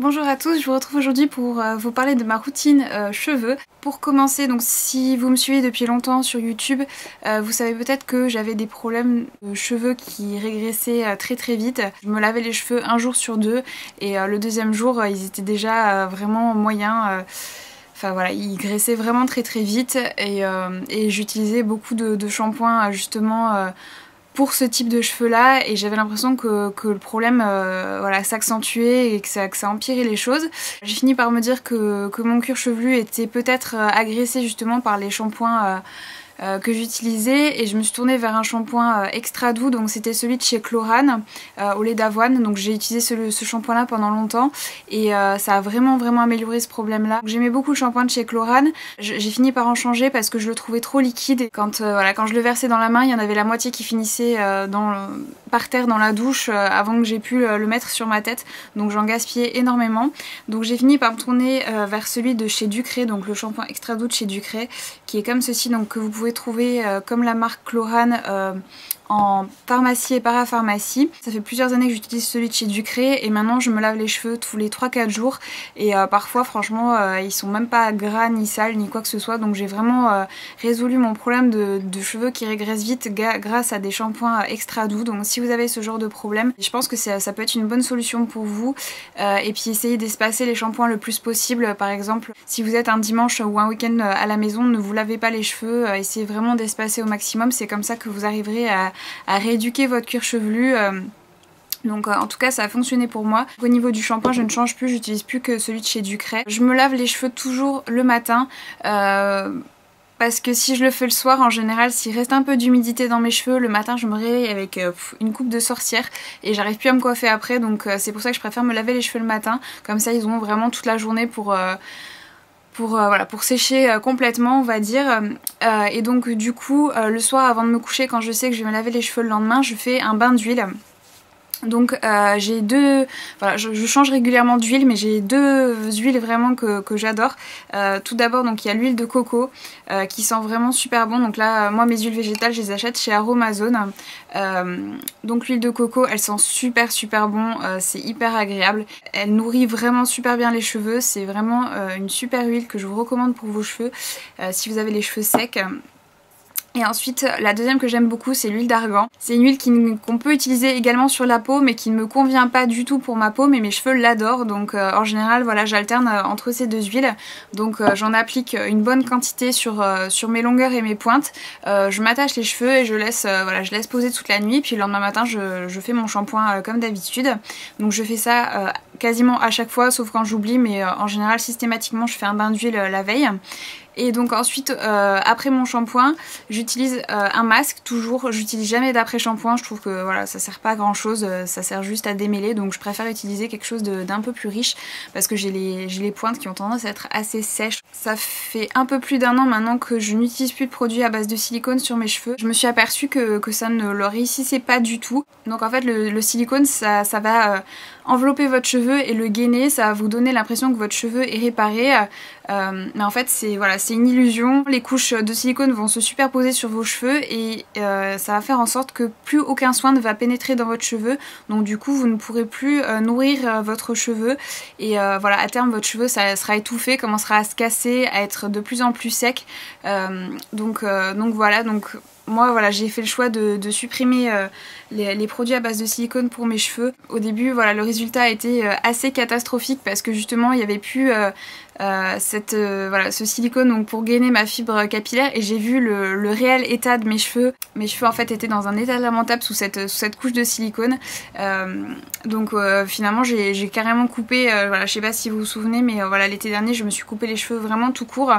Bonjour à tous, je vous retrouve aujourd'hui pour vous parler de ma routine cheveux. Pour commencer, donc si vous me suivez depuis longtemps sur YouTube, vous savez peut-être que j'avais des problèmes de cheveux qui régressaient très vite. Je me lavais les cheveux un jour sur deux et le deuxième jour ils étaient déjà vraiment moyens. Enfin voilà, ils graissaient vraiment très vite et j'utilisais beaucoup de shampoings justement pour ce type de cheveux là et j'avais l'impression que le problème voilà, s'accentuait et que ça empirait les choses. J'ai fini par me dire que mon cuir chevelu était peut-être agressé justement par les shampoings que j'utilisais et je me suis tournée vers un shampoing extra doux, donc c'était celui de chez Chlorane au lait d'avoine. Donc j'ai utilisé ce shampoing là pendant longtemps et ça a vraiment amélioré ce problème là. J'aimais beaucoup le shampoing de chez Chlorane, j'ai fini par en changer parce que je le trouvais trop liquide et quand je le versais dans la main il y en avait la moitié qui finissait par terre dans la douche avant que j'ai pu le mettre sur ma tête, donc j'en gaspillais énormément. Donc j'ai fini par me tourner vers celui de chez Ducré, donc le shampoing extra doux de chez Ducré qui est comme ceci, donc que vous pouvez trouver comme la marque Chlorane en pharmacie et parapharmacie. Ça fait plusieurs années que j'utilise celui de chez Ducré et maintenant je me lave les cheveux tous les 3-4 jours et parfois franchement ils sont même pas gras ni sales ni quoi que ce soit, donc j'ai vraiment résolu mon problème de cheveux qui régressent vite grâce à des shampoings extra doux. Donc si vous avez ce genre de problème, je pense que ça peut être une bonne solution pour vous et puis essayez d'espacer les shampoings le plus possible. Par exemple si vous êtes un dimanche ou un week-end à la maison, ne vous lavez pas les cheveux, essayez vraiment d'espacer au maximum, c'est comme ça que vous arriverez à rééduquer votre cuir chevelu. Donc en tout cas ça a fonctionné pour moi. Au niveau du shampoing je ne change plus, j'utilise plus que celui de chez Ducré. Je me lave les cheveux toujours le matin parce que si je le fais le soir en général, s'il reste un peu d'humidité dans mes cheveux, le matin je me réveille avec une coupe de sorcière et j'arrive plus à me coiffer après, donc c'est pour ça que je préfère me laver les cheveux le matin, comme ça ils ont vraiment toute la journée pour sécher complètement on va dire. Et donc du coup le soir avant de me coucher, quand je sais que je vais me laver les cheveux le lendemain, je fais un bain d'huile. Donc j'ai deux, voilà, je change régulièrement d'huile, mais j'ai deux huiles vraiment que j'adore. Tout d'abord donc il y a l'huile de coco qui sent vraiment super bon. Donc là moi mes huiles végétales je les achète chez Aromazone. Donc l'huile de coco elle sent super bon, c'est hyper agréable. Elle nourrit vraiment super bien les cheveux, c'est vraiment une super huile que je vous recommande pour vos cheveux si vous avez les cheveux secs. Et ensuite la deuxième que j'aime beaucoup c'est l'huile d'argan. C'est une huile qu'on peut utiliser également sur la peau mais qui ne me convient pas du tout pour ma peau, mais mes cheveux l'adorent, donc en général voilà j'alterne entre ces deux huiles. Donc j'en applique une bonne quantité sur mes longueurs et mes pointes. Je m'attache les cheveux et je laisse poser toute la nuit, puis le lendemain matin je fais mon shampoing comme d'habitude. Donc je fais ça quasiment à chaque fois sauf quand j'oublie, mais en général systématiquement je fais un bain d'huile la veille. Et donc ensuite après mon shampoing j'utilise un masque, toujours j'utilise jamais d'après shampoing, je trouve que voilà ça sert pas à grand chose, ça sert juste à démêler, donc je préfère utiliser quelque chose d'un peu plus riche parce que j'ai les pointes qui ont tendance à être assez sèches. Ça fait un peu plus d'un an maintenant que je n'utilise plus de produits à base de silicone sur mes cheveux. Je me suis aperçue que ça ne le réussissait pas du tout. Donc en fait le silicone ça va envelopper votre cheveu et le gainer, ça va vous donner l'impression que votre cheveu est réparé, mais en fait c'est une illusion. Les couches de silicone vont se superposer sur vos cheveux et ça va faire en sorte que plus aucun soin ne va pénétrer dans votre cheveu, donc du coup vous ne pourrez plus nourrir votre cheveu et voilà, à terme votre cheveu ça sera étouffé, commencera à se casser, à être de plus en plus sec. Donc voilà, donc moi voilà j'ai fait le choix de supprimer les produits à base de silicone pour mes cheveux. Au début voilà le résultat a été assez catastrophique parce que justement il n'y avait plus ce silicone donc pour gainer ma fibre capillaire, et j'ai vu le réel état de mes cheveux. Mes cheveux en fait étaient dans un état lamentable sous cette couche de silicone. Donc finalement j'ai carrément coupé, voilà, je sais pas si vous vous souvenez, mais voilà l'été dernier je me suis coupé les cheveux vraiment tout court,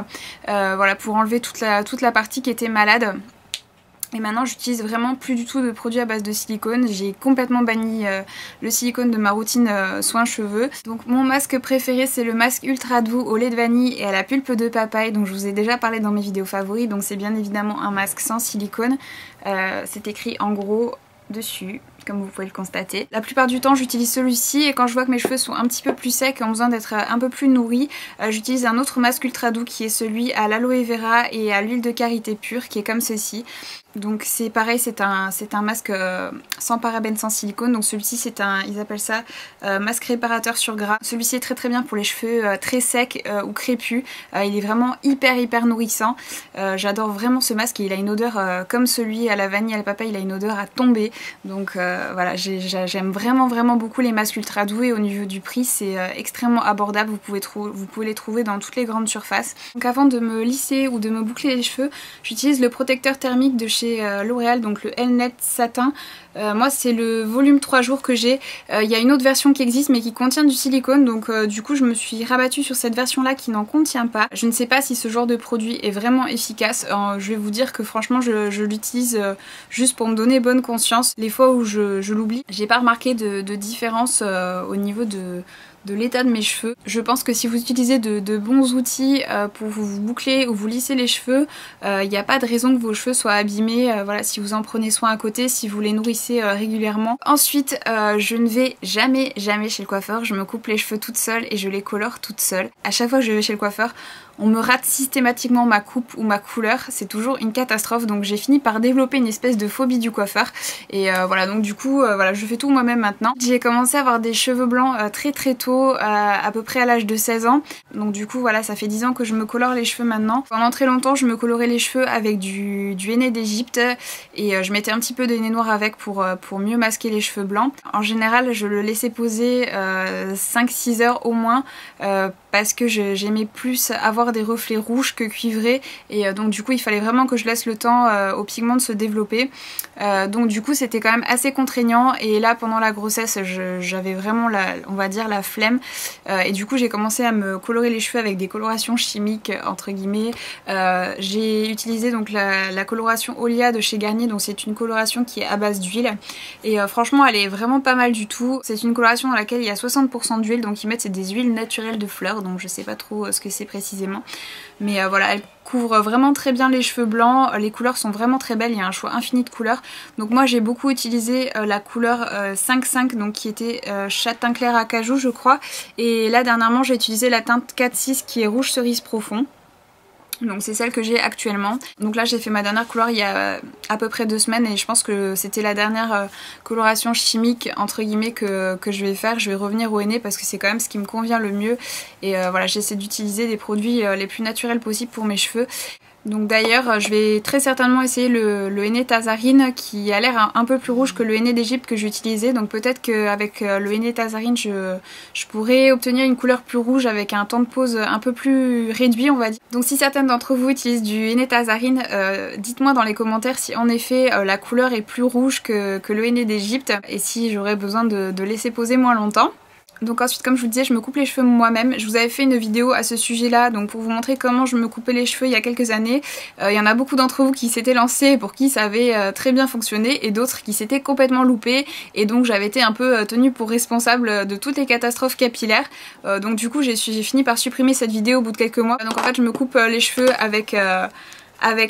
voilà, pour enlever toute la partie qui était malade. Et maintenant j'utilise vraiment plus du tout de produits à base de silicone, j'ai complètement banni le silicone de ma routine soins cheveux. Donc mon masque préféré c'est le masque ultra doux au lait de vanille et à la pulpe de papaye, donc je vous ai déjà parlé dans mes vidéos favoris, donc c'est bien évidemment un masque sans silicone. C'est écrit en gros dessus, comme vous pouvez le constater. La plupart du temps j'utilise celui-ci, et quand je vois que mes cheveux sont un petit peu plus secs et ont besoin d'être un peu plus nourris, j'utilise un autre masque ultra doux qui est celui à l'aloe vera et à l'huile de karité pure qui est comme ceci. Donc c'est pareil, c'est un masque sans parabènes, sans silicone. Donc celui-ci c'est ils appellent ça masque réparateur sur gras. Celui-ci est très très bien pour les cheveux très secs ou crépus. Il est vraiment hyper nourrissant. J'adore vraiment ce masque et il a une odeur comme celui à la vanille, à la papaye, il a une odeur à tomber. Donc voilà, j'aime vraiment beaucoup les masques ultra doux et au niveau du prix c'est extrêmement abordable. Vous pouvez les trouver dans toutes les grandes surfaces. Donc avant de me lisser ou de me boucler les cheveux, j'utilise le protecteur thermique de chez L'Oréal, donc le Elnet Satin. Moi c'est le volume 3 jours que j'ai. Il y a une autre version qui existe mais qui contient du silicone, donc du coup je me suis rabattue sur cette version là qui n'en contient pas. Je ne sais pas si ce genre de produit est vraiment efficace. Je vais vous dire que franchement je l'utilise juste pour me donner bonne conscience. Les fois où je l'oublie, j'ai pas remarqué de différence au niveau de l'état de mes cheveux. Je pense que si vous utilisez de bons outils pour vous boucler ou vous lisser les cheveux, il n'y a pas de raison que vos cheveux soient abîmés. Voilà, si vous en prenez soin à côté, si vous les nourrissez régulièrement. Ensuite, je ne vais jamais chez le coiffeur. Je me coupe les cheveux toute seule et je les colore toute seule. À chaque fois que je vais chez le coiffeur, on me rate systématiquement ma coupe ou ma couleur, c'est toujours une catastrophe, donc j'ai fini par développer une espèce de phobie du coiffeur et voilà, donc du coup voilà, je fais tout moi-même maintenant. J'ai commencé à avoir des cheveux blancs très tôt, à peu près à l'âge de 16 ans, donc du coup voilà, ça fait 10 ans que je me colore les cheveux maintenant. Pendant très longtemps je me colorais les cheveux avec du henné d'Égypte et je mettais un petit peu de henné noir avec pour mieux masquer les cheveux blancs. En général je le laissais poser 5-6 heures au moins parce que j'aimais plus avoir des reflets rouges que cuivrés et donc du coup il fallait vraiment que je laisse le temps au pigment de se développer. Donc du coup c'était quand même assez contraignant et là pendant la grossesse j'avais vraiment on va dire la flemme et du coup j'ai commencé à me colorer les cheveux avec des colorations chimiques entre guillemets. J'ai utilisé donc la coloration Olia de chez Garnier, donc c'est une coloration qui est à base d'huile et franchement elle est vraiment pas mal du tout. C'est une coloration dans laquelle il y a 60% d'huile, donc ils mettent c'est des huiles naturelles de fleurs, donc je sais pas trop ce que c'est précisément, mais voilà, elle couvre vraiment très bien les cheveux blancs, les couleurs sont vraiment très belles, il y a un choix infini de couleurs. Donc moi j'ai beaucoup utilisé la couleur 5-5, donc qui était châtain clair à cajou je crois, et là dernièrement j'ai utilisé la teinte 4-6 qui est rouge cerise profond. Donc c'est celle que j'ai actuellement. Donc là j'ai fait ma dernière couleur il y a à peu près 2 semaines et je pense que c'était la dernière coloration chimique entre guillemets que je vais faire. Je vais revenir au henné parce que c'est quand même ce qui me convient le mieux. Et voilà, j'essaie d'utiliser des produits les plus naturels possibles pour mes cheveux. Donc d'ailleurs je vais très certainement essayer le henné Tazarine qui a l'air un peu plus rouge que le henné d'Égypte que j'utilisais, donc peut-être qu'avec le henné Tazarine je pourrais obtenir une couleur plus rouge avec un temps de pose un peu plus réduit on va dire. Donc si certaines d'entre vous utilisent du henné Tazarine, dites-moi dans les commentaires si en effet la couleur est plus rouge que le henné d'Égypte et si j'aurais besoin de laisser poser moins longtemps. Donc ensuite comme je vous disais je me coupe les cheveux moi-même. Je vous avais fait une vidéo à ce sujet là donc pour vous montrer comment je me coupais les cheveux il y a quelques années. Il y en a beaucoup d'entre vous qui s'étaient lancés et pour qui ça avait très bien fonctionné et d'autres qui s'étaient complètement loupés et donc j'avais été un peu tenue pour responsable de toutes les catastrophes capillaires. Donc du coup j'ai fini par supprimer cette vidéo au bout de quelques mois. Donc en fait je me coupe les cheveux avec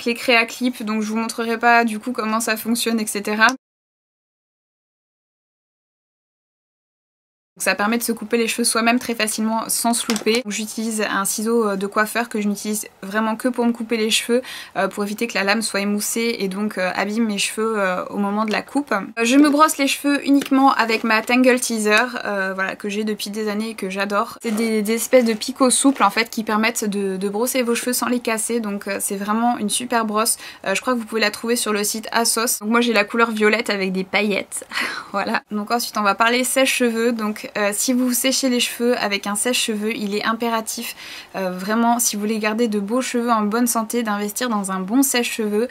les créa clips, donc je vous montrerai pas du coup comment ça fonctionne etc. Ça permet de se couper les cheveux soi-même très facilement sans se louper. J'utilise un ciseau de coiffeur que je n'utilise vraiment que pour me couper les cheveux pour éviter que la lame soit émoussée et donc abîme mes cheveux au moment de la coupe. Je me brosse les cheveux uniquement avec ma Tangle Teaser voilà, que j'ai depuis des années et que j'adore. C'est des espèces de picots souples en fait qui permettent de brosser vos cheveux sans les casser, donc c'est vraiment une super brosse. Je crois que vous pouvez la trouver sur le site ASOS. Donc moi j'ai la couleur violette avec des paillettes. Voilà. Donc ensuite on va parler sèche-cheveux. Donc si vous séchez les cheveux avec un sèche-cheveux, il est impératif vraiment si vous voulez garder de beaux cheveux en bonne santé d'investir dans un bon sèche-cheveux.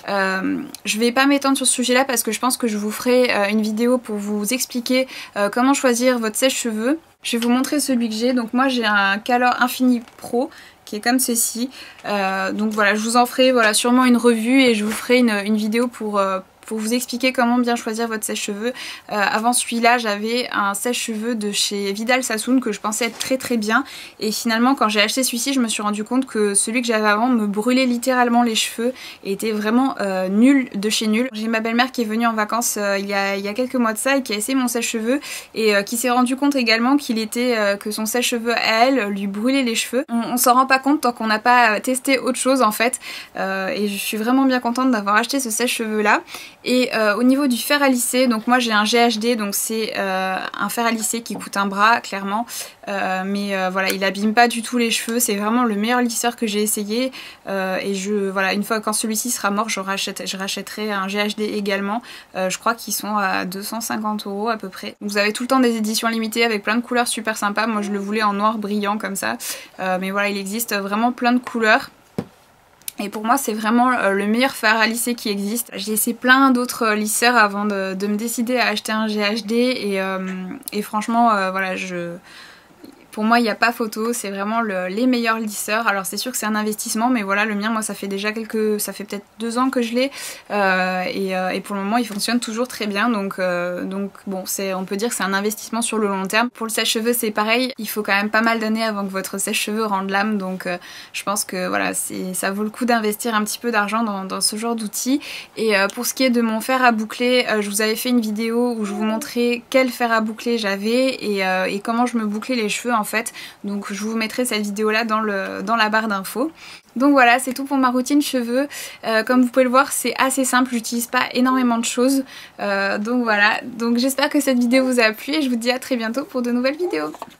Je vais pas m'étendre sur ce sujet là parce que je pense que je vous ferai une vidéo pour vous expliquer comment choisir votre sèche-cheveux. Je vais vous montrer celui que j'ai. Donc moi j'ai un Color Infini Pro qui est comme ceci. Donc voilà, je vous en ferai voilà, sûrement une revue et je vous ferai une vidéo pour pour vous expliquer comment bien choisir votre sèche-cheveux. Avant celui-là j'avais un sèche-cheveux de chez Vidal Sassoon que je pensais être très bien, et finalement quand j'ai acheté celui-ci je me suis rendu compte que celui que j'avais avant me brûlait littéralement les cheveux et était vraiment nul de chez nul. J'ai ma belle-mère qui est venue en vacances il y a quelques mois de ça et qui a essayé mon sèche-cheveux et qui s'est rendu compte également que son sèche-cheveux à elle lui brûlait les cheveux. On s'en rend pas compte tant qu'on n'a pas testé autre chose en fait, et je suis vraiment bien contente d'avoir acheté ce sèche-cheveux là. Et au niveau du fer à lisser, donc moi j'ai un GHD, donc c'est un fer à lisser qui coûte un bras clairement, mais voilà, il abîme pas du tout les cheveux, c'est vraiment le meilleur lisseur que j'ai essayé, et voilà, une fois quand celui-ci sera mort je rachèterai un GHD également. Je crois qu'ils sont à 250 € à peu près. Vous avez tout le temps des éditions limitées avec plein de couleurs super sympas, moi je le voulais en noir brillant comme ça, mais voilà, il existe vraiment plein de couleurs. Et pour moi c'est vraiment le meilleur fer à lisser qui existe. J'ai essayé plein d'autres lisseurs avant de me décider à acheter un GHD et franchement voilà, pour moi il n'y a pas photo, c'est vraiment les meilleurs lisseurs. Alors c'est sûr que c'est un investissement, mais voilà, le mien, moi ça fait peut-être 2 ans que je l'ai, et pour le moment il fonctionne toujours très bien, donc bon, on peut dire que c'est un investissement sur le long terme. Pour le sèche-cheveux c'est pareil, il faut quand même pas mal d'années avant que votre sèche-cheveux rende l'âme, donc je pense que voilà, ça vaut le coup d'investir un petit peu d'argent dans ce genre d'outils. Et pour ce qui est de mon fer à boucler, je vous avais fait une vidéo où je vous montrais quel fer à boucler j'avais et comment je me bouclais les cheveux en fait, donc je vous mettrai cette vidéo là dans la barre d'infos. Donc voilà, c'est tout pour ma routine cheveux. Comme vous pouvez le voir, c'est assez simple, j'utilise pas énormément de choses, donc voilà, donc j'espère que cette vidéo vous a plu et je vous dis à très bientôt pour de nouvelles vidéos.